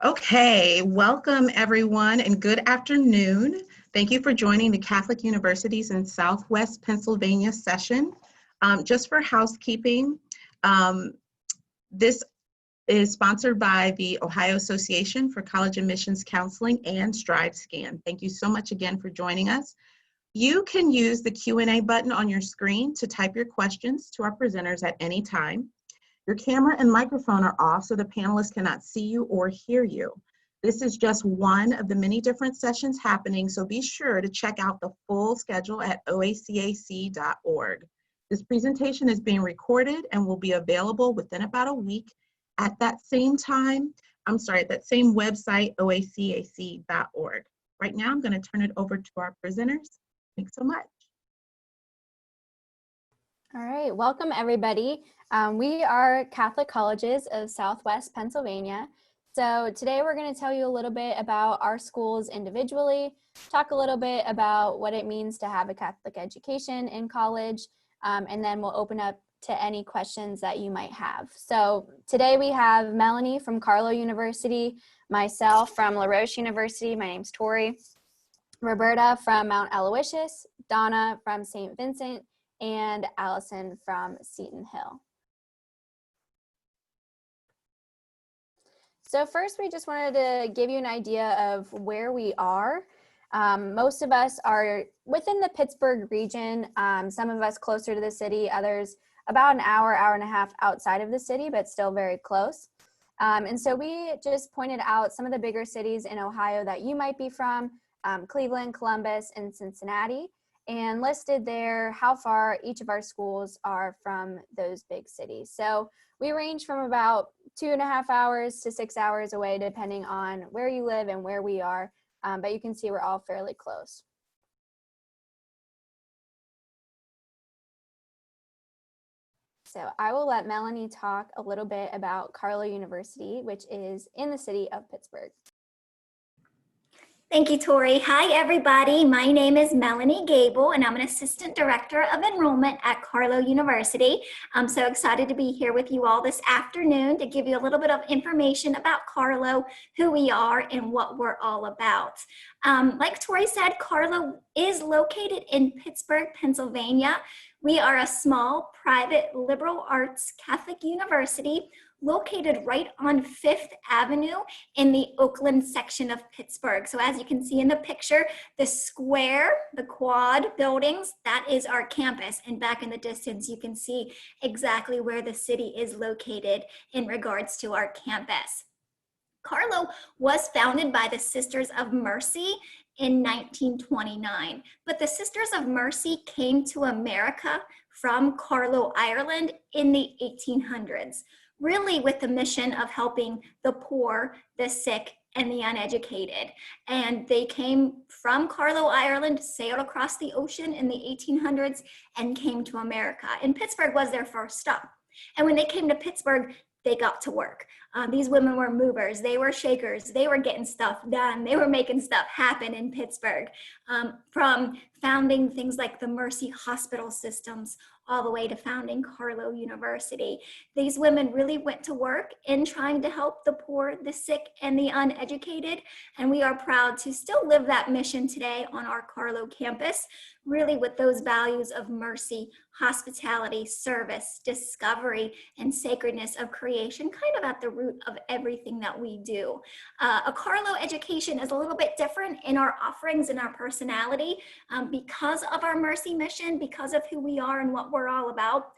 Okay, welcome everyone and good afternoon. Thank you for joining the Catholic Universities in Southwest Pennsylvania session. Just for housekeeping, this is sponsored by the Ohio Association for College Admissions Counseling and StriveScan. Thank you so much again for joining us. You can use the Q&A button on your screen to type your questions to our presenters at any time. Your camera and microphone are off so the panelists cannot see you or hear you. This is just one of the many different sessions happening, so be sure to check out the full schedule at oacac.org. This presentation is being recorded and will be available within about a week at that same time, that same website, oacac.org. Right now, I'm going to turn it over to our presenters. Thanks so much. All right, welcome everybody. We are Catholic Colleges of Southwest Pennsylvania. So today we're going to tell you a little bit about our schools individually, talk a little bit about what it means to have a Catholic education in college, and then we'll open up to any questions that you might have. So today we have Melanie from Carlow University, myself from Roche University, my name's Tori, Roberta from Mount Aloysius, Donna from St. Vincent, and Allison from Seton Hill. So first, we just wanted to give you an idea of where we are. Most of us are within the Pittsburgh region, some of us closer to the city, others about an hour, hour and a half outside of the city, but still very close. And so we just pointed out some of the bigger cities in Ohio that you might be from, Cleveland, Columbus, and Cincinnati, and listed there how far each of our schools are from those big cities. So we range from about 2.5 hours to 6 hours away, depending on where you live and where we are, but you can see we're all fairly close. So I will let Melanie talk a little bit about Carlow University, which is in the city of Pittsburgh. Thank you, Tori. Hi, everybody. My name is Melanie Gable, and I'm an Assistant Director of Enrollment at Carlow University. I'm so excited to be here with you all this afternoon to give you a little bit of information about Carlow, who we are, and what we're all about. Like Tori said, Carlow is located in Pittsburgh, Pennsylvania. We are a small, private, liberal arts Catholic university located right on 5th Avenue in the Oakland section of Pittsburgh. So as you can see in the picture, the square, the quad buildings, that is our campus. And back in the distance, you can see exactly where the city is located in regards to our campus. Carlow was founded by the Sisters of Mercy in 1929, but the Sisters of Mercy came to America from Carlow, Ireland in the 1800s. Really with the mission of helping the poor, the sick, and the uneducated. And they came from Carlow, Ireland, sailed across the ocean in the 1800s, and came to America. And Pittsburgh was their first stop. And when they came to Pittsburgh, they got to work. These women were movers, they were shakers, they were getting stuff done, they were making stuff happen in Pittsburgh. From founding things like the Mercy Hospital systems all the way to founding Carlow University. These women really went to work in trying to help the poor, the sick, and the uneducated, and we are proud to still live that mission today on our Carlow campus, really with those values of mercy, hospitality, service, discovery, and sacredness of creation, kind of at the root of everything that we do. A Carlow education is a little bit different in our offerings and our personality because of our mercy mission, because of who we are and what we're all about.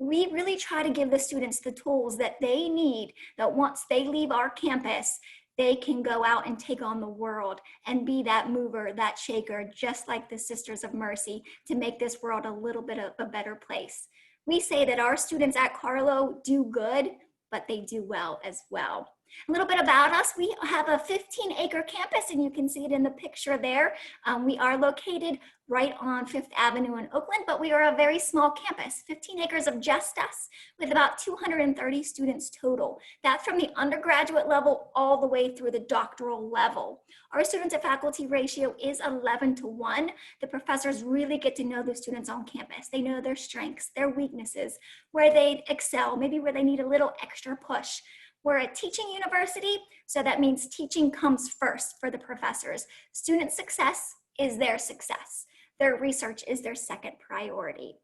We really try to give the students the tools that they need, that once they leave our campus, they can go out and take on the world and be that mover, that shaker, just like the Sisters of Mercy, to make this world a little bit of a better place. We say that our students at Carlow do good, but they do well as well. A little bit about us, we have a 15-acre campus, and you can see it in the picture there. We are located right on 5th Avenue in Oakland, but we are a very small campus, 15 acres of just us, with about 230 students total. That's from the undergraduate level all the way through the doctoral level. Our student to faculty ratio is 11:1. The professors really get to know the students on campus. They know their strengths, their weaknesses, where they excel, maybe where they need a little extra push. We're a teaching university, so that means teaching comes first for the professors. Student success is their success. Their research is their second priority.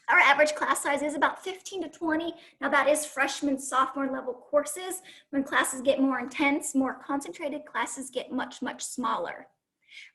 Our average class size is about 15 to 20. Now that is freshman, sophomore level courses. When classes get more intense, more concentrated, classes get much, much smaller.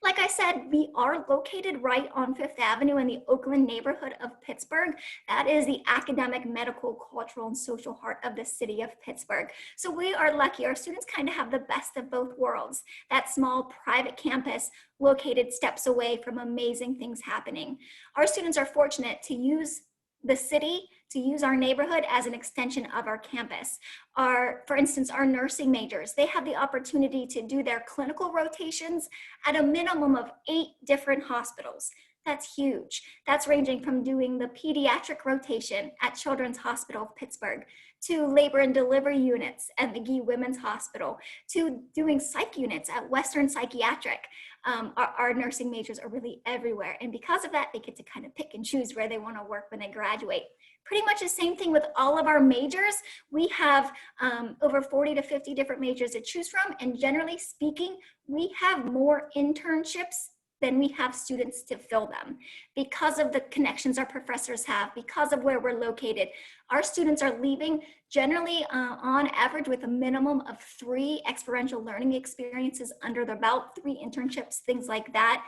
Like I said, we are located right on Fifth Avenue in the Oakland neighborhood of Pittsburgh. That is the academic, medical, cultural, and social heart of the city of Pittsburgh. So we are lucky. Our students kind of have the best of both worlds. That small private campus located steps away from amazing things happening. Our students are fortunate to use the city, to use our neighborhood as an extension of our campus. For instance, our nursing majors, they have the opportunity to do their clinical rotations at a minimum of 8 different hospitals. That's huge. That's ranging from doing the pediatric rotation at Children's Hospital of Pittsburgh, to labor and delivery units at McGee Women's Hospital, to doing psych units at Western Psychiatric. Our nursing majors are really everywhere. And because of that, they get to kind of pick and choose where they want to work when they graduate. Pretty much the same thing with all of our majors. We have over 40 to 50 different majors to choose from. And generally speaking, we have more internships than we have students to fill them because of the connections our professors have, because of where we're located. Our students are leaving generally on average with a minimum of 3 experiential learning experiences under their belt, 3 internships, things like that.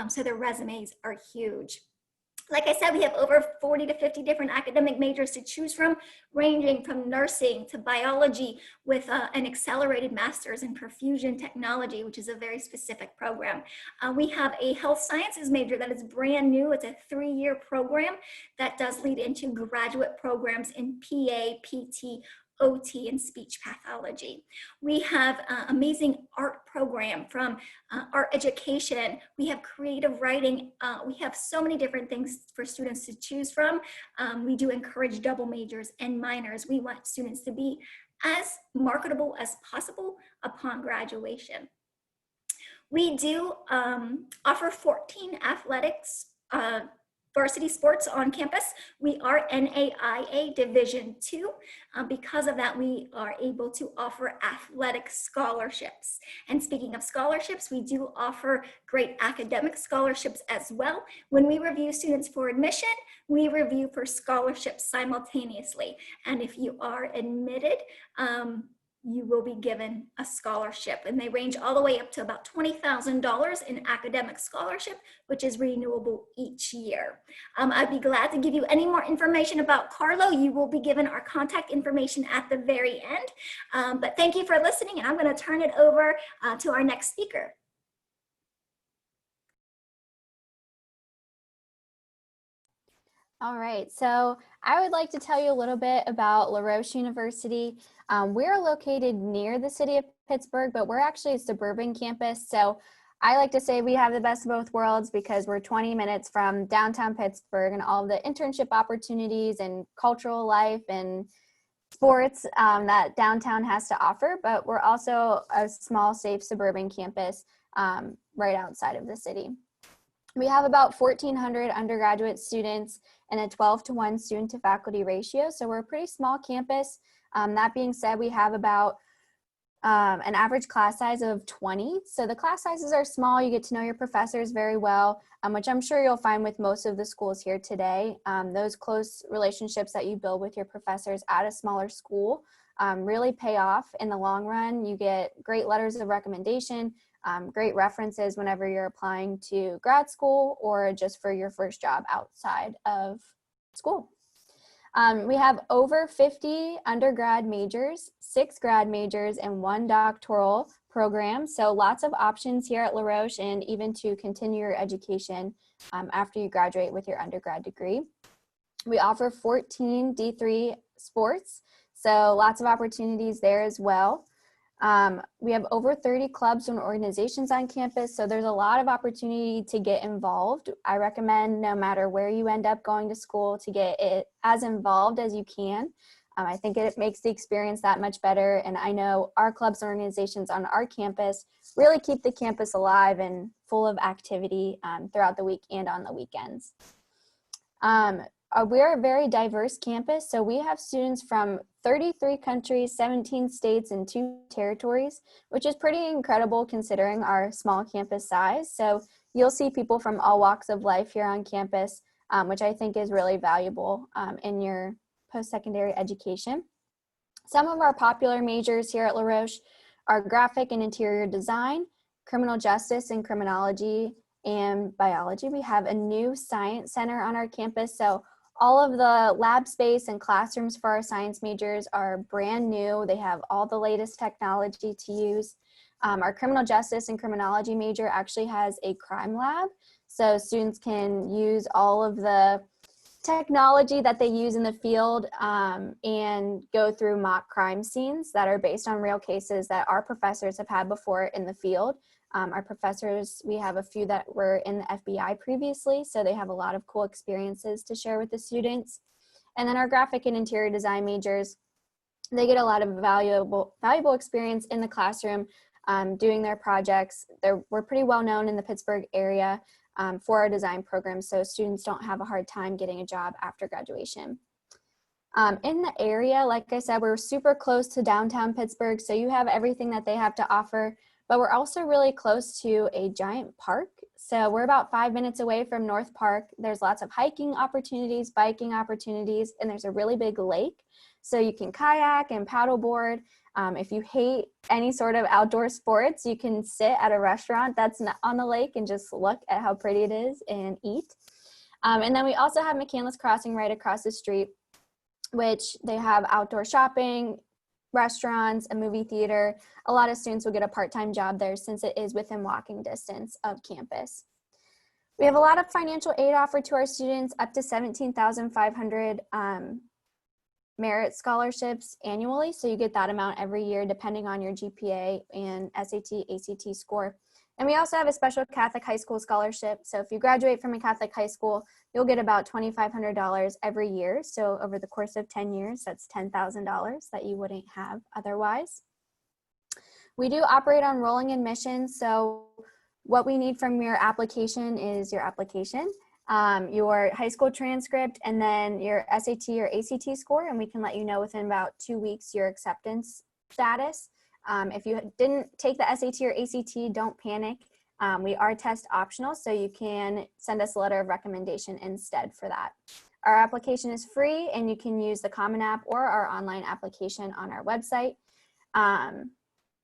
So their resumes are huge. Like I said, we have over 40 to 50 different academic majors to choose from, ranging from nursing to biology with an accelerated master's in perfusion technology, which is a very specific program. We have a health sciences major that is brand new. It's a 3-year program that does lead into graduate programs in PA, PT, OT, and speech pathology. We have an amazing art program from art education. We have creative writing. We have so many different things for students to choose from. We do encourage double majors and minors. We want students to be as marketable as possible upon graduation. We do offer 14 athletics varsity sports on campus. We are NAIA Division II. Because of that, we are able to offer athletic scholarships. And speaking of scholarships, we do offer great academic scholarships as well. When we review students for admission, we review for scholarships simultaneously. And if you are admitted, you will be given a scholarship, and they range all the way up to about $20,000 in academic scholarship, which is renewable each year. I'd be glad to give you any more information about Carlow. You will be given our contact information at the very end. But thank you for listening, and I'm going to turn it over to our next speaker. All right, so I would like to tell you a little bit about Roche University. We're located near the city of Pittsburgh, but we're actually a suburban campus. So I like to say we have the best of both worlds because we're 20 minutes from downtown Pittsburgh and all the internship opportunities and cultural life and sports that downtown has to offer. But we're also a small, safe suburban campus right outside of the city. We have about 1,400 undergraduate students and a 12-to-1 student to faculty ratio. So we're a pretty small campus. That being said, we have about an average class size of 20. So the class sizes are small. You get to know your professors very well, which I'm sure you'll find with most of the schools here today. Those close relationships that you build with your professors at a smaller school really pay off in the long run. You get great letters of recommendation, great references whenever you're applying to grad school or just for your first job outside of school. We have over 50 undergrad majors, 6 grad majors, and 1 doctoral program. So lots of options here at Roche, and even to continue your education after you graduate with your undergrad degree. We offer 14 D3 sports, so lots of opportunities there as well. We have over 30 clubs and organizations on campus, so there's a lot of opportunity to get involved. I recommend no matter where you end up going to school to get it as involved as you can. I think it makes the experience that much better, and I know our clubs and organizations on our campus really keep the campus alive and full of activity throughout the week and on the weekends. we're a very diverse campus, so we have students from 33 countries, 17 states, and 2 territories, which is pretty incredible considering our small campus size. So you'll see people from all walks of life here on campus, which I think is really valuable in your post-secondary education. Some of our popular majors here at La Roche are graphic and interior design, criminal justice and criminology, and biology. We have a new science center on our campus, so all of the lab space and classrooms for our science majors are brand new. They have all the latest technology to use. Our criminal justice and criminology major actually has a crime lab, so students can use all of the technology that they use in the field and go through mock crime scenes that are based on real cases that our professors have had before in the field. Our professors, we have a few that were in the FBI previously, so they have a lot of cool experiences to share with the students. And then our graphic and interior design majors, they get a lot of valuable experience in the classroom doing their projects. We're pretty well known in the Pittsburgh area for our design program, so students don't have a hard time getting a job after graduation. In the area, like I said, we're super close to downtown Pittsburgh, so you have everything that they have to offer, but we're also really close to a giant park. So we're about 5 minutes away from North Park. There's lots of hiking opportunities, biking opportunities, and there's a really big lake. So you can kayak and paddleboard. If you hate any sort of outdoor sports, you can sit at a restaurant that's on the lake and just look at how pretty it is and eat. And then we also have McCandless Crossing right across the street, which they have outdoor shopping, restaurants, a movie theater. A lot of students will get a part-time job there since it is within walking distance of campus. We have a lot of financial aid offered to our students, up to $17,500 merit scholarships annually. So you get that amount every year depending on your GPA and SAT, ACT score. And we also have a special Catholic high school scholarship. So if you graduate from a Catholic high school, you'll get about $2,500 every year. So over the course of 10 years, that's $10,000 that you wouldn't have otherwise. We do operate on rolling admissions. So what we need from your application is your application, your high school transcript, and then your SAT or ACT score. And we can let you know within about 2 weeks your acceptance status. If you didn't take the SAT or ACT, don't panic. We are test optional, so you can send us a letter of recommendation instead for that. Our application is free, and you can use the Common App or our online application on our website.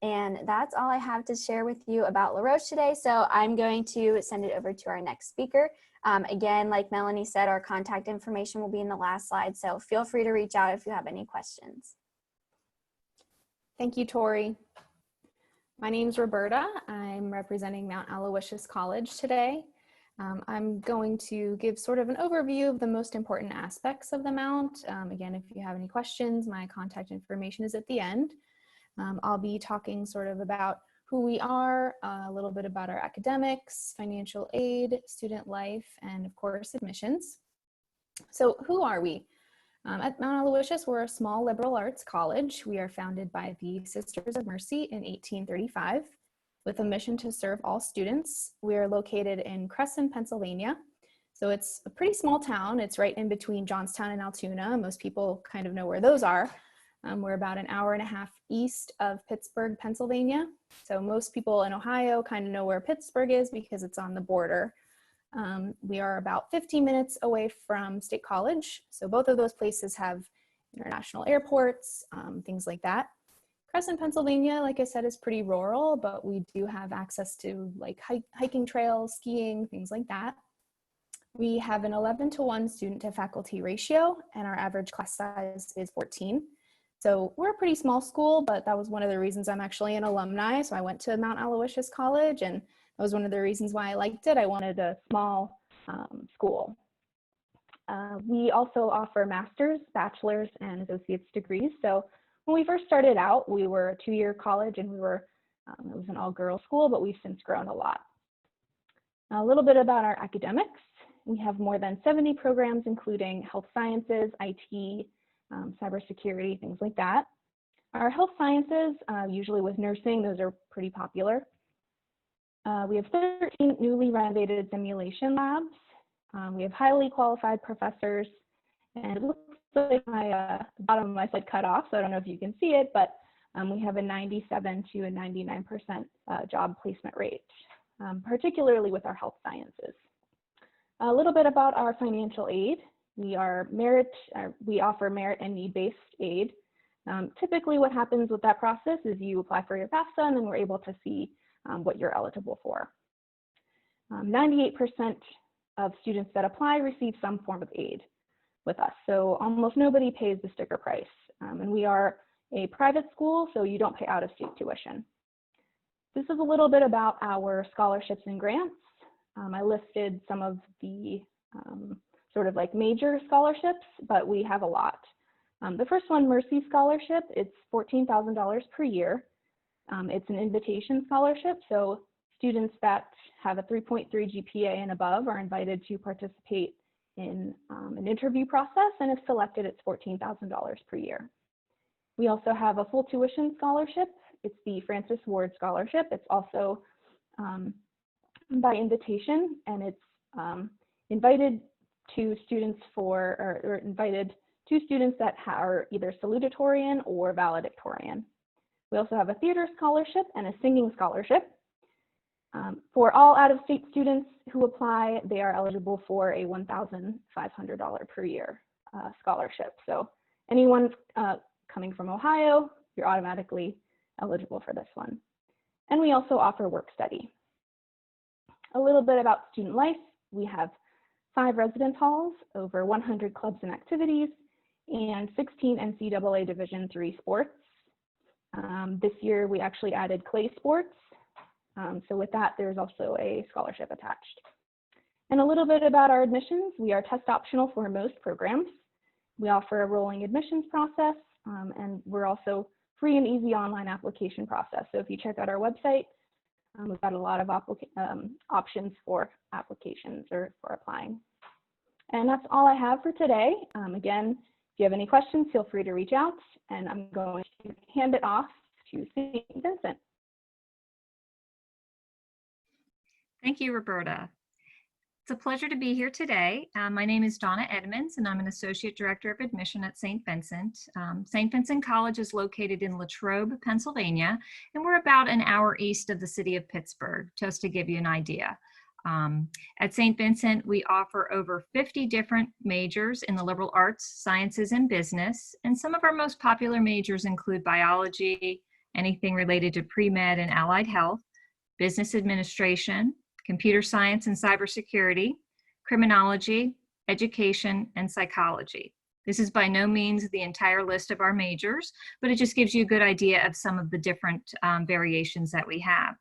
And that's all I have to share with you about La Roche today, so I'm going to send it over to our next speaker. Again, like Melanie said, our contact information will be in the last slide, so feel free to reach out if you have any questions. Thank you, Tori. My name's Roberta. I'm representing Mount Aloysius College today. I'm going to give sort of an overview of the most important aspects of the Mount. Again, if you have any questions, my contact information is at the end. I'll be talking sort of about who we are, a little bit about our academics, financial aid, student life, and of course, admissions. So who are we? At Mount Aloysius, we're a small liberal arts college. We are founded by the Sisters of Mercy in 1835 with a mission to serve all students. We are located in Crescent, Pennsylvania. So it's a pretty small town. It's right in between Johnstown and Altoona. Most people kind of know where those are. We're about an hour and a half east of Pittsburgh, Pennsylvania. So most people in Ohio kind of know where Pittsburgh is because it's on the border. We are about 15 minutes away from State College. So both of those places have international airports, things like that. Crescent, Pennsylvania, like I said, is pretty rural, but we do have access to like hiking trails, skiing, things like that. We have an 11-to-1 student to faculty ratio, and our average class size is 14. So we're a pretty small school, but that was one of the reasons I'm actually an alumni. So I went to Mount Aloysius College, and that was one of the reasons why I liked it. I wanted a small school. We also offer master's, bachelor's, and associate's degrees. So when we first started out, we were a 2-year college, and it was an all-girls school, but we've since grown a lot. A little bit about our academics. We have more than 70 programs, including health sciences, IT, cybersecurity, things like that. Our health sciences, usually with nursing, those are pretty popular. We have 13 newly renovated simulation labs. We have highly qualified professors. And it looks like my bottom of my slide cut off, so I don't know if you can see it, but we have a 97 to a 99% job placement rate, particularly with our health sciences. A little bit about our financial aid. We offer merit and need-based aid. Typically what happens with that process is you apply for your FAFSA and then we're able to see what you're eligible for. 98% of students that apply receive some form of aid with us. So almost nobody pays the sticker price. And we are a private school, so you don't pay out-of-state tuition. This is a little bit about our scholarships and grants. I listed some of the sort of like major scholarships, but we have a lot. The first one, Mercy Scholarship, it's $14,000 per year. It's an invitation scholarship, so students that have a 3.3 GPA and above are invited to participate in an interview process, and if selected, it's $14,000 per year. We also have a full tuition scholarship. It's the Francis Ward Scholarship. It's also by invitation, and it's invited to students that are either salutatorian or valedictorian. We also have a theater scholarship and a singing scholarship. For all out-of-state students who apply, they are eligible for a $1,500 per year scholarship. So anyone coming from Ohio, you're automatically eligible for this one. And we also offer work study. A little bit about student life. We have 5 residence halls, over 100 clubs and activities, and 16 NCAA Division III sports. This year we actually added clay sports. So with that, there's also a scholarship attached. And a little bit about our admissions. We are test optional for most programs. We offer a rolling admissions process, and we're also free and easy online application process. So if you check out our website, we've got a lot of options for applications or for applying. And that's all I have for today. Again, if you have any questions, feel free to reach out, and I'm going to hand it off to St. Vincent. Thank you, Roberta. It's a pleasure to be here today. My name is Donna Edmonds, and I'm an Associate Director of Admission at St. Vincent. St. Vincent College is located in Latrobe, Pennsylvania, and we're about an hour east of the city of Pittsburgh, just to give you an idea. At St. Vincent, we offer over 50 different majors in the liberal arts, sciences, and business, and some of our most popular majors include biology, anything related to pre-med and allied health, business administration, computer science and cybersecurity, criminology, education, and psychology. This is by no means the entire list of our majors, but it just gives you a good idea of some of the different variations that we have.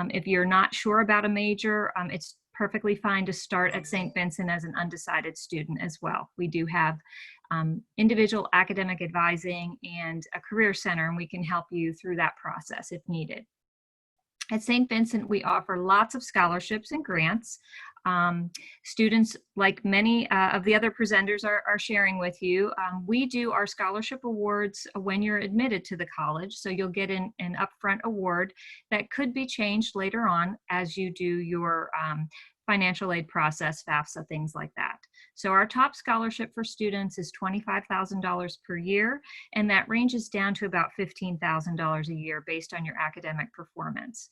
If you're not sure about a major, it's perfectly fine to start at St. Vincent as an undecided student as well. We do have individual academic advising and a career center, and we can help you through that process if needed. At St. Vincent, we offer lots of scholarships and grants. Students, like many of the other presenters are sharing with you, we do our scholarship awards when you're admitted to the college. So you'll get an upfront award that could be changed later on as you do your financial aid process, FAFSA, things like that. So our top scholarship for students is $25,000 per year, and that ranges down to about $15,000 a year based on your academic performance.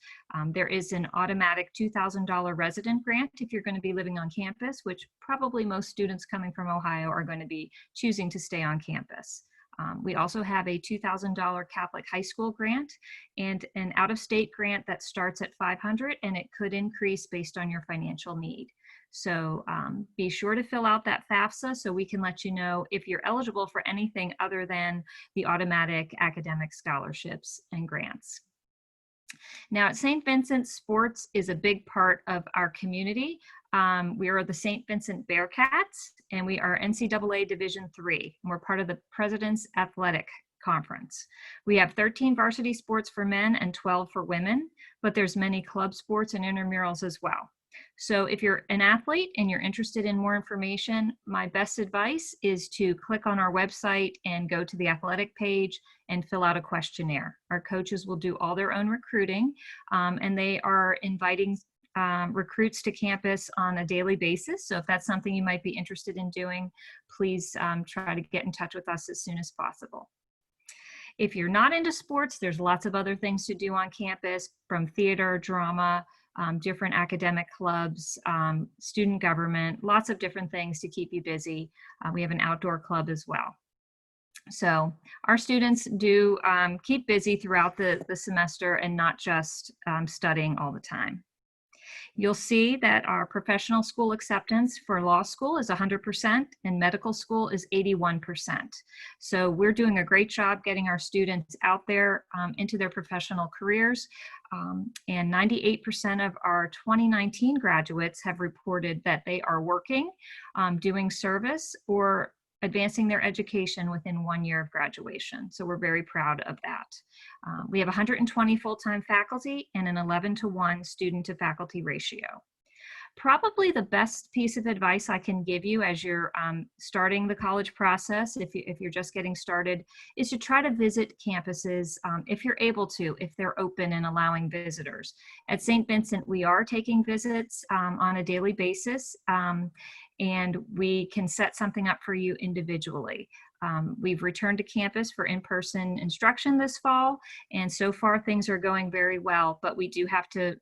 There is an automatic $2,000 resident grant if you're going to be living on campus, which probably most students coming from Ohio are going to be choosing to stay on campus. We also have a $2,000 Catholic high school grant and an out-of-state grant that starts at $500, and it could increase based on your financial need. So be sure to fill out that FAFSA so we can let you know if you're eligible for anything other than the automatic academic scholarships and grants. Now at St. Vincent, sports is a big part of our community. We are the St. Vincent Bearcats, and we are NCAA Division III. And we're part of the President's Athletic Conference. We have 13 varsity sports for men and 12 for women, but there's many club sports and intramurals as well. So if you're an athlete and you're interested in more information, my best advice is to click on our website and go to the athletic page and fill out a questionnaire. Our coaches will do all their own recruiting, and they are inviting recruits to campus on a daily basis. So if that's something you might be interested in doing, please try to get in touch with us as soon as possible. If you're not into sports, there's lots of other things to do on campus, from theater, drama, different academic clubs, student government, lots of different things to keep you busy. We have an outdoor club as well. So our students do keep busy throughout the semester and not just studying all the time. You'll see that our professional school acceptance for law school is 100% and medical school is 81%. So we're doing a great job getting our students out there into their professional careers. And 98% of our 2019 graduates have reported that they are working, doing service, or advancing their education within 1 year of graduation. So we're very proud of that. We have 120 full-time faculty and an 11-to-1 student to faculty ratio. Probably the best piece of advice I can give you as you're starting the college process, if you're just getting started, is to try to visit campuses if you're able to, if they're open and allowing visitors. At St. Vincent, we are taking visits on a daily basis, and we can set something up for you individually. We've returned to campus for in-person instruction this fall, and so far things are going very well, but we do have to,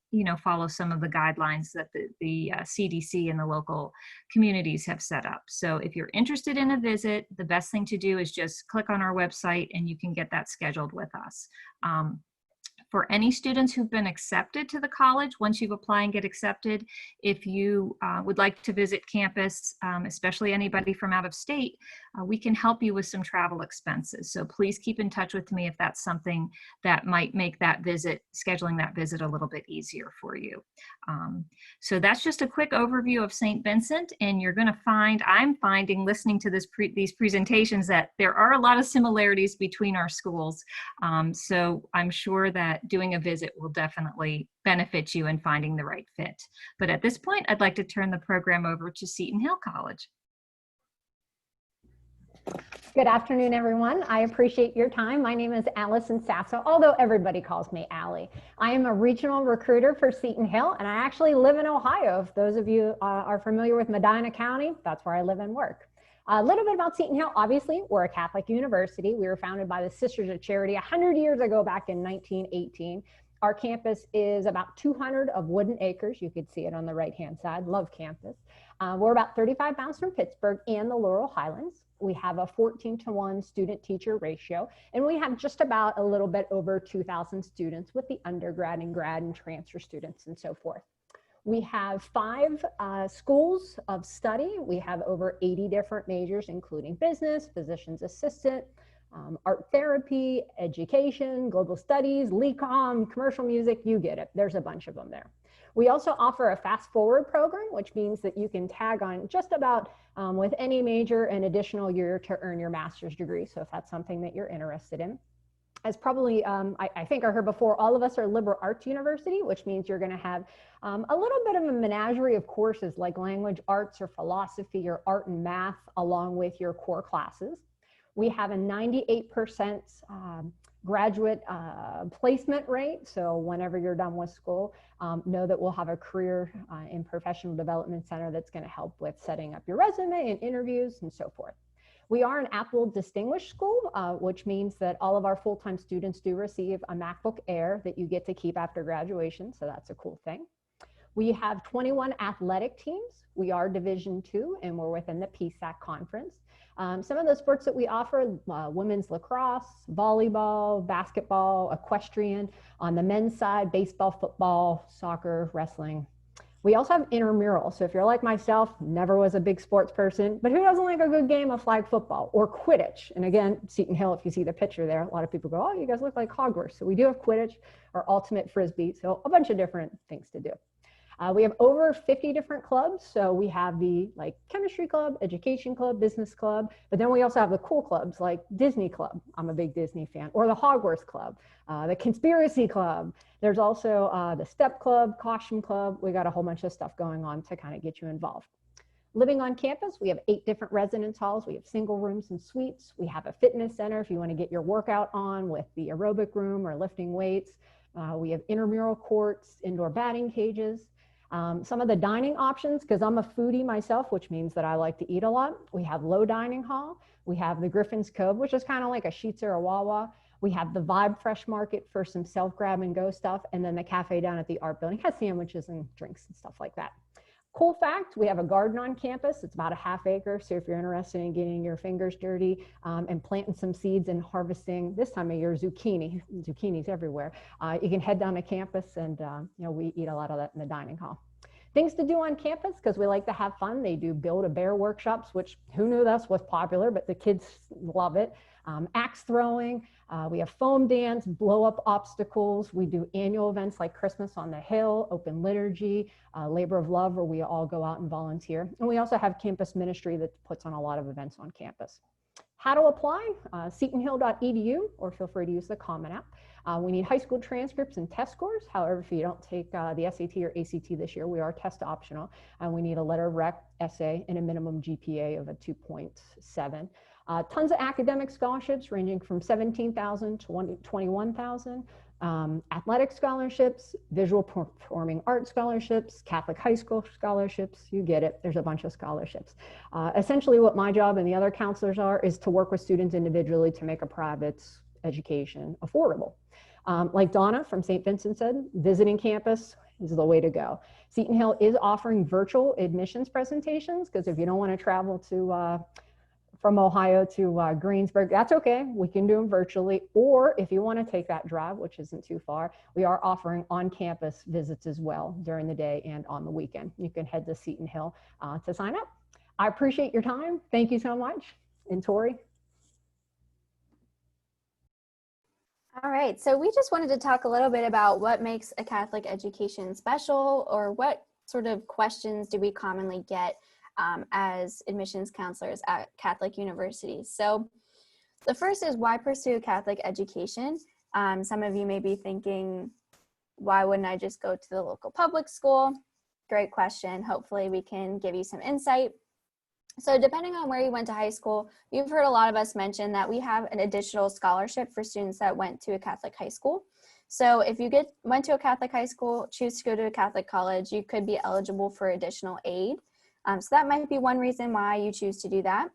follow some of the guidelines that the CDC and the local communities have set up. So if you're interested in a visit, the best thing to do is just click on our website and you can get that scheduled with us. For any students who've been accepted to the college, once you apply and get accepted, if you would like to visit campus, especially anybody from out of state, we can help you with some travel expenses. So please keep in touch with me if that's something that might make that visit, scheduling that visit, a little bit easier for you. So that's just a quick overview of St. Vincent, and you're gonna find, I'm finding, listening to these presentations, that there are a lot of similarities between our schools. So I'm sure that doing a visit will definitely benefit you in finding the right fit. But at this point, I'd like to turn the program over to Seton Hill College. Good afternoon, everyone. I appreciate your time. My name is Allison Sasso, although everybody calls me Allie. I am a regional recruiter for Seton Hill, and I actually live in Ohio. If those of you are familiar with Medina County, that's where I live and work. A little bit about Seton Hill. Obviously, we're a Catholic university. We were founded by the Sisters of Charity 100 years ago, back in 1918. Our campus is about 200 of wooden acres. You could see it on the right-hand side. Love campus. We're about 35 miles from Pittsburgh and the Laurel Highlands. We have a 14-to-1 student-teacher ratio, and we have just about a little bit over 2,000 students with the undergrad and grad and transfer students and so forth. We have 5 schools of study. We have over 80 different majors, including business, physician's assistant, art therapy, education, global studies, LECOM, commercial music, you get it. There's a bunch of them there. We also offer a fast forward program, which means that you can tag on just about with any major an additional year to earn your master's degree. So if that's something that you're interested in. As probably, I think I heard before, all of us are liberal arts university, which means you're going to have a little bit of a menagerie of courses like language arts or philosophy or art and math, along with your core classes. We have a 98% graduate placement rate. So whenever you're done with school, know that we'll have a career and professional development center that's going to help with setting up your resume and interviews and so forth. We are an Apple Distinguished School, which means that all of our full-time students do receive a MacBook Air that you get to keep after graduation, so that's a cool thing. We have 21 athletic teams. We are Division II, and we're within the PSAC conference. Some of the sports that we offer, women's lacrosse, volleyball, basketball, equestrian. On the men's side, baseball, football, soccer, wrestling. We also have intramural. So if you're like myself, never was a big sports person, but who doesn't like a good game of flag football or Quidditch? And again, Seton Hill, if you see the picture there, a lot of people go, oh, you guys look like Hogwarts. So we do have Quidditch or ultimate Frisbee. So a bunch of different things to do. We have over 50 different clubs. So we have the chemistry club, education club, business club, but then we also have the cool clubs like Disney Club. I'm a big Disney fan, or the Hogwarts Club, the Conspiracy Club. There's also the Step Club, Caution Club. We got a whole bunch of stuff going on to kind of get you involved. Living on campus, we have 8 different residence halls. We have single rooms and suites. We have a fitness center if you want to get your workout on with the aerobic room or lifting weights. We have intramural courts, indoor batting cages. Some of the dining options, because I'm a foodie myself, which means that I like to eat a lot. We have Low Dining Hall. We have the Griffin's Cove, which is kind of like a Sheetz or a Wawa. We have the Vibe Fresh Market for some self-grab and go stuff. And then the cafe down at the art building has sandwiches and drinks and stuff like that. Cool fact, we have a garden on campus. It's about a ½ acre. So if you're interested in getting your fingers dirty and planting some seeds and harvesting this time of year zucchinis everywhere, you can head down to campus and we eat a lot of that in the dining hall. Things to do on campus, because we like to have fun. They do Build-A-Bear workshops, which who knew that's what's popular, but the kids love it. Axe throwing, we have foam dance, blow up obstacles. We do annual events like Christmas on the Hill, open liturgy, labor of love, where we all go out and volunteer. And we also have campus ministry that puts on a lot of events on campus. How to apply? setonhill.edu, or feel free to use the Common App. We need high school transcripts and test scores. However, if you don't take the SAT or ACT this year, we are test optional. And we need a letter of rec, essay, and a minimum GPA of a 2.7. Tons of academic scholarships ranging from $17,000 to $21,000. Athletic scholarships, visual performing arts scholarships, Catholic high school scholarships, you get it, there's a bunch of scholarships. Essentially what my job and the other counselors are is to work with students individually to make a private education affordable. Like Donna from St. Vincent said, visiting campus is the way to go. Seton Hill is offering virtual admissions presentations, because if you don't want to travel to from Ohio to Greensburg, that's okay. We can do them virtually. Or if you want to take that drive, which isn't too far, we are offering on-campus visits as well during the day and on the weekend. You can head to Seton Hill to sign up. I appreciate your time. Thank you so much. And Tori. All right, so we just wanted to talk a little bit about what makes a Catholic education special, or what sort of questions do we commonly get as admissions counselors at Catholic universities. So the first is, why pursue Catholic education? Some of you may be thinking, why wouldn't I just go to the local public school? Great question. Hopefully we can give you some insight. So depending on where you went to high school, you've heard a lot of us mention that we have an additional scholarship for students that went to a Catholic high school. So if you went to a Catholic high school, choose to go to a Catholic college, you could be eligible for additional aid. So that might be one reason why you choose to do that.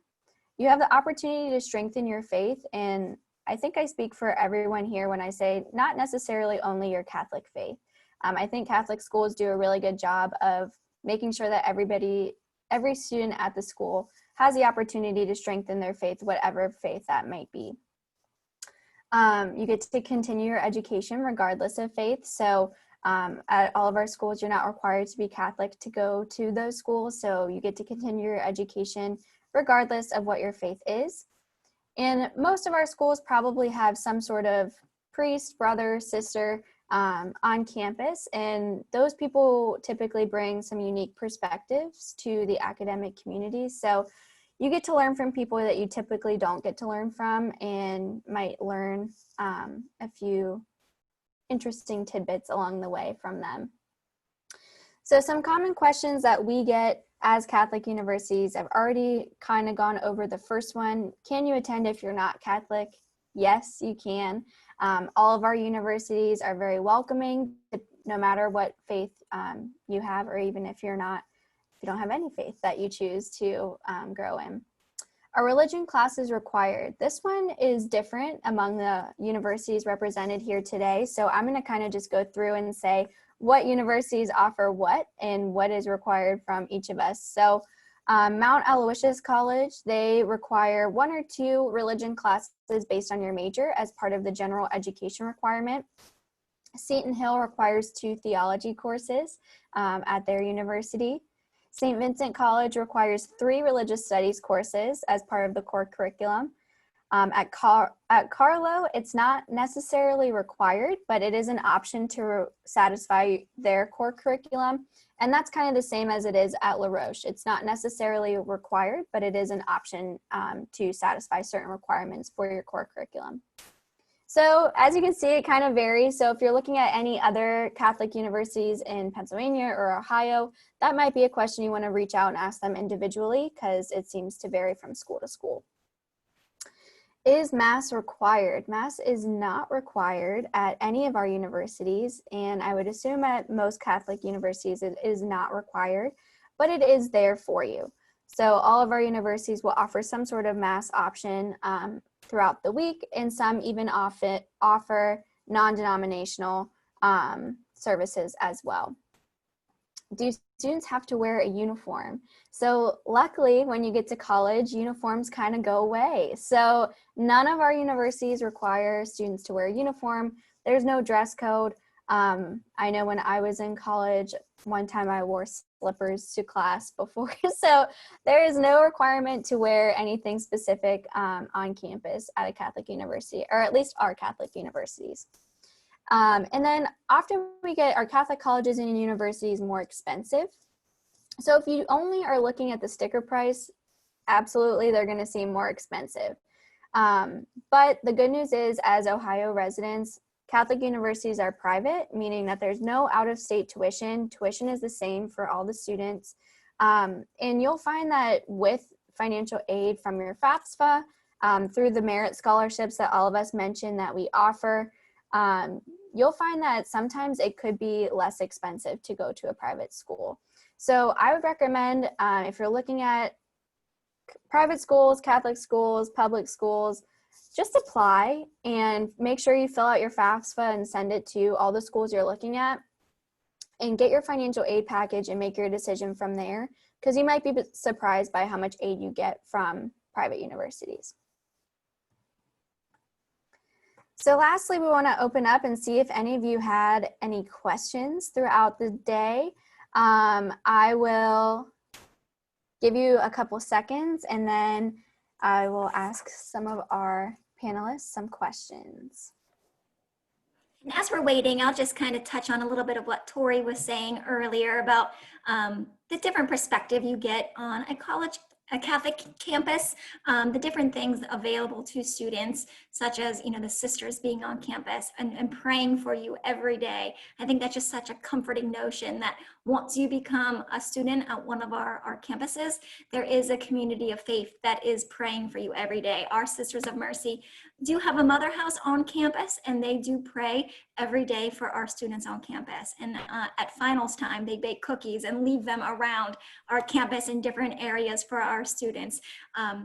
You have the opportunity to strengthen your faith, and I think I speak for everyone here when I say not necessarily only your Catholic faith. I think Catholic schools do a really good job of making sure that every student at the school has the opportunity to strengthen their faith, whatever faith that might be. You get to continue your education regardless of faith. So at all of our schools, you're not required to be Catholic to go to those schools. So you get to continue your education regardless of what your faith is. And most of our schools probably have some sort of priest, brother, sister on campus. And those people typically bring some unique perspectives to the academic community. So you get to learn from people that you typically don't get to learn from, and might learn a few interesting tidbits along the way from them. So some common questions that we get as Catholic universities, I've already kind of gone over the first one. Can you attend if you're not Catholic? Yes, you can. All of our universities are very welcoming, no matter what faith you have, or even if you don't have any faith that you choose to grow in. A religion class is required. This one is different among the universities represented here today. So I'm going to kind of just go through and say what universities offer what and what is required from each of us. So Mount Aloysius College, they require 1 or 2 religion classes based on your major as part of the general education requirement. Seton Hill requires 2 theology courses at their university. St. Vincent College requires 3 religious studies courses as part of the core curriculum. At Carlow, it's not necessarily required, but it is an option to satisfy their core curriculum. And that's kind of the same as it is at La Roche. It's not necessarily required, but it is an option to satisfy certain requirements for your core curriculum. So as you can see, it kind of varies. So if you're looking at any other Catholic universities in Pennsylvania or Ohio, that might be a question you want to reach out and ask them individually, because it seems to vary from school to school. Is mass required? Mass is not required at any of our universities, and I would assume at most Catholic universities it is not required, but it is there for you. So all of our universities will offer some sort of mass option throughout the week, and some even offer non-denominational services as well. Do students have to wear a uniform? So luckily, when you get to college, uniforms kind of go away. So none of our universities require students to wear a uniform. There's no dress code. I know when I was in college, one time I wore slippers to class before. So there is no requirement to wear anything specific on campus at a Catholic university, or at least our Catholic universities. And then often we get our Catholic colleges and universities more expensive. So if you only are looking at the sticker price, absolutely they're going to seem more expensive. But the good news is, as Ohio residents, Catholic universities are private, meaning that there's no out-of-state tuition. Tuition is the same for all the students. And you'll find that with financial aid from your FAFSA, through the merit scholarships that all of us mentioned that we offer, you'll find that sometimes it could be less expensive to go to a private school. So I would recommend, if you're looking at private schools, Catholic schools, public schools, just apply and make sure you fill out your FAFSA and send it to all the schools you're looking at, and get your financial aid package and make your decision from there, because you might be surprised by how much aid you get from private universities. So lastly, we want to open up and see if any of you had any questions throughout the day. I will give you a couple seconds and then I will ask some of our panelists some questions. And as we're waiting, I'll just kind of touch on a little bit of what Tori was saying earlier about the different perspective you get on a Catholic campus, the different things available to students, such as, the sisters being on campus and praying for you every day. I think that's just such a comforting notion that once you become a student at one of our campuses, there is a community of faith that is praying for you every day. Our Sisters of Mercy do have a mother house on campus, and they do pray every day for our students on campus. And at finals time, they bake cookies and leave them around our campus in different areas for our students.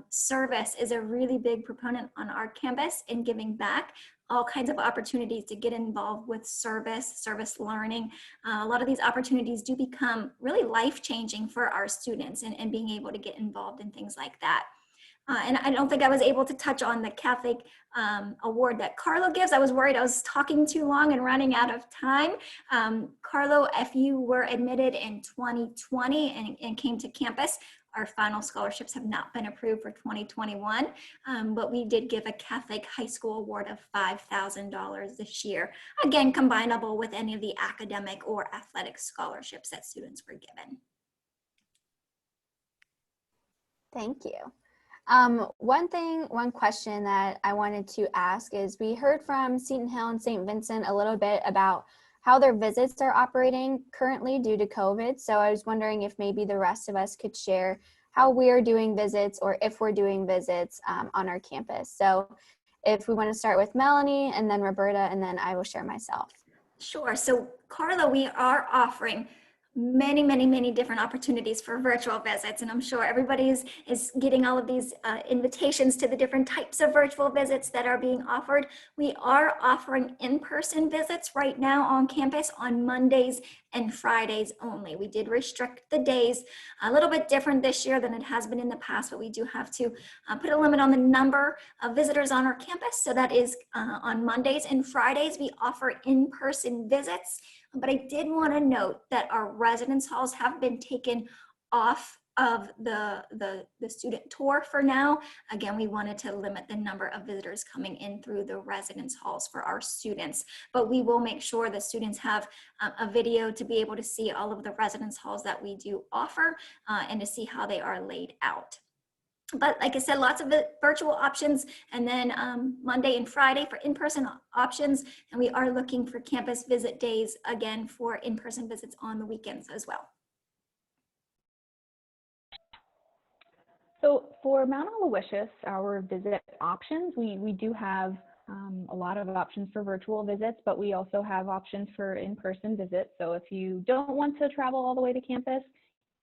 Service is a really big proponent on our campus in giving back. All kinds of opportunities to get involved with service learning. A lot of these opportunities do become really life-changing for our students, and being able to get involved in things like that. And I don't think I was able to touch on the Catholic award that Carlow gives. I was worried I was talking too long and running out of time. Carlow, if you were admitted in 2020 and came to campus, our final scholarships have not been approved for 2021, but we did give a Catholic high school award of $5,000 this year, again, combinable with any of the academic or athletic scholarships that students were given. Thank you. One question that I wanted to ask is, we heard from Seton Hill and St. Vincent a little bit about how their visits are operating currently due to COVID. So I was wondering if maybe the rest of us could share how we're doing visits, or if we're doing visits on our campus. So if we want to start with Melanie and then Roberta, and then I will share myself. Sure. So Carlow, we are offering many different opportunities for virtual visits, and I'm sure everybody is getting all of these invitations to the different types of virtual visits that are being offered. We are offering in-person visits right now on campus on Mondays and Fridays only. We did restrict the days, a little bit different this year than it has been in the past, but we do have to put a limit on the number of visitors on our campus. So that is on Mondays and Fridays, we offer in-person visits. But I did want to note that our residence halls have been taken off of the student tour for now. Again, we wanted to limit the number of visitors coming in through the residence halls for our students, but we will make sure the students have a video to be able to see all of the residence halls that we do offer and to see how they are laid out. But like I said, lots of virtual options, and then Monday and Friday for in-person options. And we are looking for campus visit days again for in-person visits on the weekends as well. So for Mount Aloysius, our visit options, we do have a lot of options for virtual visits, but we also have options for in-person visits. So if you don't want to travel all the way to campus,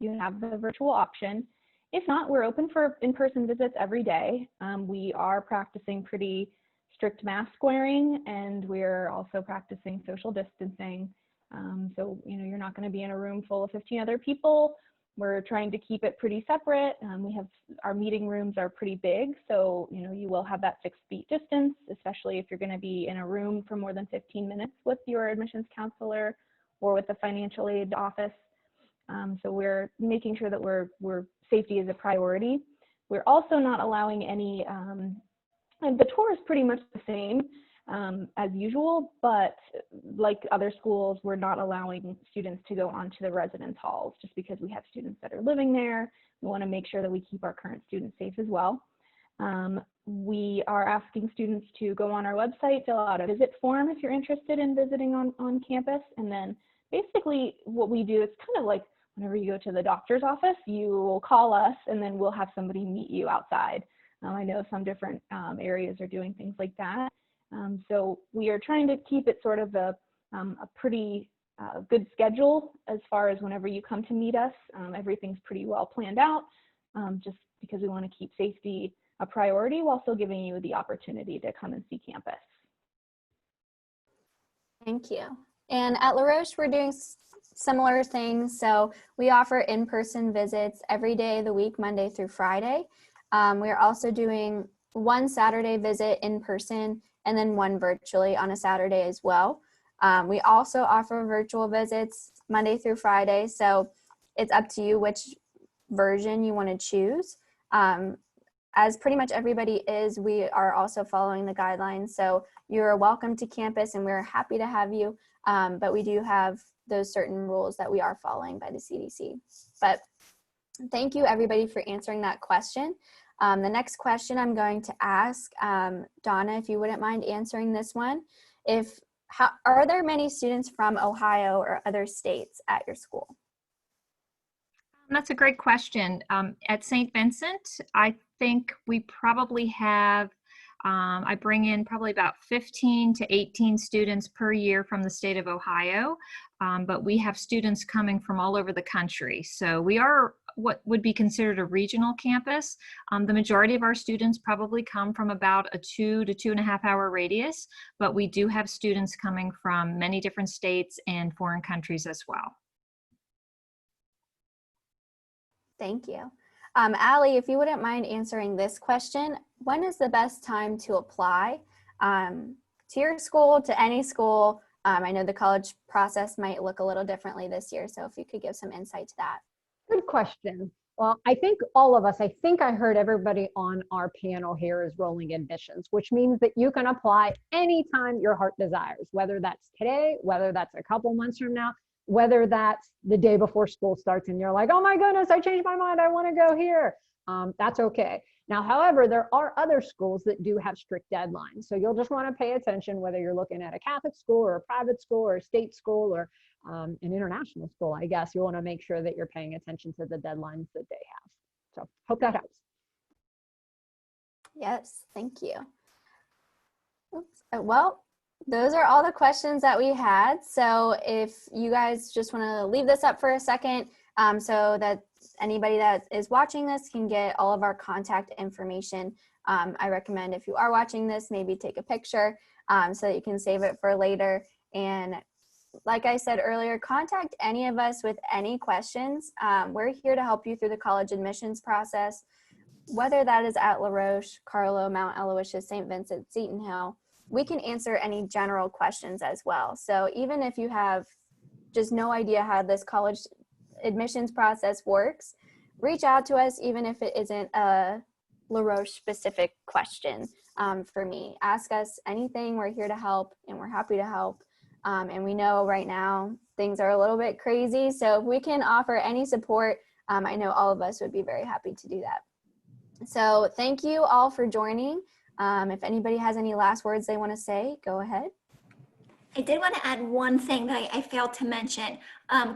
you have the virtual option. If not, we're open for in-person visits every day. We are practicing pretty strict mask wearing, and we're also practicing social distancing. So, you know, you're not going to be in a room full of 15 other people. We're trying to keep it pretty separate. We have, our meeting rooms are pretty big, so, you know, you will have that 6 feet distance, especially if you're going to be in a room for more than 15 minutes with your admissions counselor or with the financial aid office. So we're making sure that safety is a priority. We're also not allowing any, and the tour is pretty much the same as usual, but like other schools, we're not allowing students to go onto the residence halls just because we have students that are living there. We want to make sure that we keep our current students safe as well. We are asking students to go on our website, fill out a visit form if you're interested in visiting on campus, and then basically what we do is kind of like whenever you go to the doctor's office, you will call us and then we'll have somebody meet you outside. I know some different areas are doing things like that. So we are trying to keep it sort of a pretty good schedule as far as whenever you come to meet us. Everything's pretty well planned out, just because we want to keep safety a priority while still giving you the opportunity to come and see campus. Thank you. And at La Roche, we're doing similar things. So we offer in-person visits every day of the week, Monday through Friday. We're also doing one Saturday visit in person and then one virtually on a Saturday as well. We also offer virtual visits Monday through Friday. So it's up to you which version you want to choose. As pretty much everybody is, we are also following the guidelines. So you're welcome to campus and we're happy to have you. But we do have those certain rules that we are following by the CDC. But thank you everybody for answering that question. The next question I'm going to ask, Donna, if you wouldn't mind answering this one. Are there many students from Ohio or other states at your school? That's a great question. At St. Vincent, I think we probably have, I bring in probably about 15 to 18 students per year from the state of Ohio, but we have students coming from all over the country. So we are what would be considered a regional campus. The majority of our students probably come from about a 2 to 2.5 hour radius, but we do have students coming from many different states and foreign countries as well. Thank you. Allie, if you wouldn't mind answering this question, when is the best time to apply to your school, to any school? I know the college process might look a little differently this year, so if you could give some insight to that. Good question. Well, I think all of us, I heard everybody on our panel here is rolling admissions, which means that you can apply anytime your heart desires, whether that's today, whether that's a couple months from now, whether that's the day before school starts and you're like, oh my goodness, I changed my mind, I want to go here. That's okay. Now, however, there are other schools that do have strict deadlines. So you'll just want to pay attention whether you're looking at a Catholic school or a private school or a state school or an international school, I guess. You want to make sure that you're paying attention to the deadlines that they have. So hope that helps. Yes, thank you. Oops. Well, those are all the questions that we had. So if you guys just want to leave this up for a second so that anybody that is watching this can get all of our contact information. I recommend if you are watching this, maybe take a picture so that you can save it for later. And like I said earlier, contact any of us with any questions. We're here to help you through the college admissions process, whether that is at La Roche, Carlow, Mount Aloysius, St. Vincent, Seton Hill. We can answer any general questions as well. So even if you have just no idea how this college admissions process works, reach out to us even if it isn't a La Roche specific question for me. Ask us anything, we're here to help and we're happy to help. And we know right now things are a little bit crazy, so if we can offer any support, I know all of us would be very happy to do that. So thank you all for joining. If anybody has any last words they want to say, go ahead. I did want to add one thing that I failed to mention.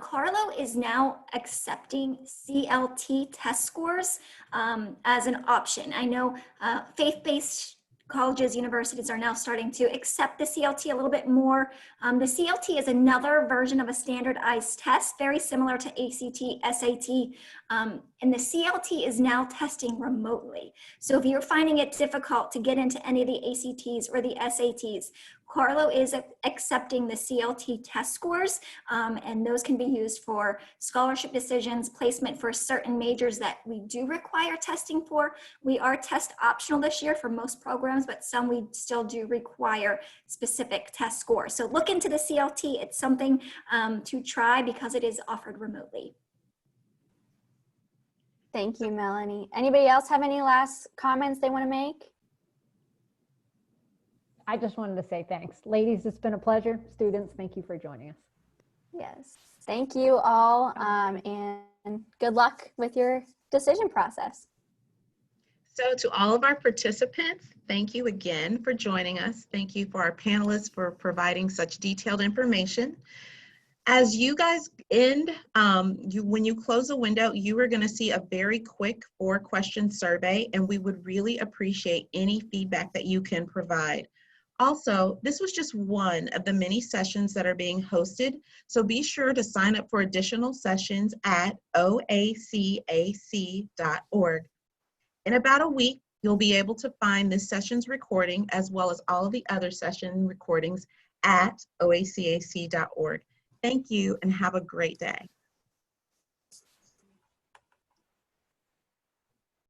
Carlow is now accepting CLT test scores as an option. I know faith-based colleges, universities are now starting to accept the CLT a little bit more. The CLT is another version of a standardized test, very similar to ACT, SAT, and the CLT is now testing remotely. So if you're finding it difficult to get into any of the ACTs or the SATs, Carlow is accepting the CLT test scores, and those can be used for scholarship decisions, placement for certain majors that we do require testing for. We are test optional this year for most programs, but some we still do require specific test scores. So look into the CLT. It's something to try because it is offered remotely. Thank you, Melanie. Anybody else have any last comments they want to make? I just wanted to say thanks. Ladies, it's been a pleasure. Students, thank you for joining us. Yes. Thank you all, and good luck with your decision process. So to all of our participants, thank you again for joining us. Thank you for our panelists for providing such detailed information. As you guys end, when you close the window, you are going to see a very quick 4-question survey, and we would really appreciate any feedback that you can provide. Also, this was just one of the many sessions that are being hosted, so be sure to sign up for additional sessions at oacac.org. In about a week, you'll be able to find this session's recording as well as all of the other session recordings at oacac.org. Thank you and have a great day.